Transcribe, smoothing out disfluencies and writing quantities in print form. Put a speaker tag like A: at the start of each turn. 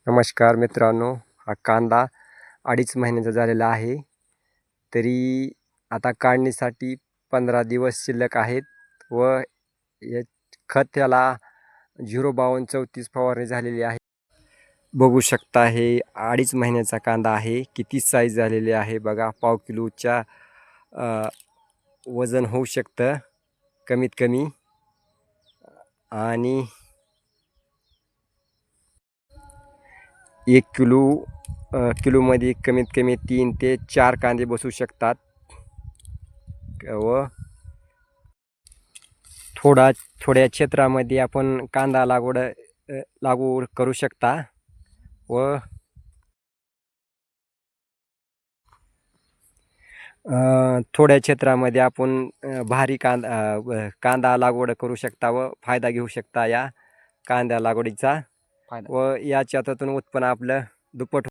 A: नमस्कार मित्रांनो, हा कांदा 2.5 महिन्याचा झालेला आहे. तरी आता काढणीसाठी 15 दिवस शिल्लक आहेत व या खत याला 05234 फवारणी झालेली आहे. बघू शकता हे 2.5 महिन्याचा कांदा आहे. किती साईज झालेली आहे बघा. पाव किलोच्या वजन होऊ शकतं कमीत कमी. आणि 1 किलोमध्ये कमीत कमी 3 ते 4 कांदे बसू शकतात. व थोड्या क्षेत्रामध्ये आपण कांदा लागवड करू शकता. व थोड्या क्षेत्रामध्ये आपण भारी कांदा लागवड करू शकता व फायदा घेऊ शकता या कांदा लागवडीचा. व याच्यातून उत्पन्न आपलं दुप्पट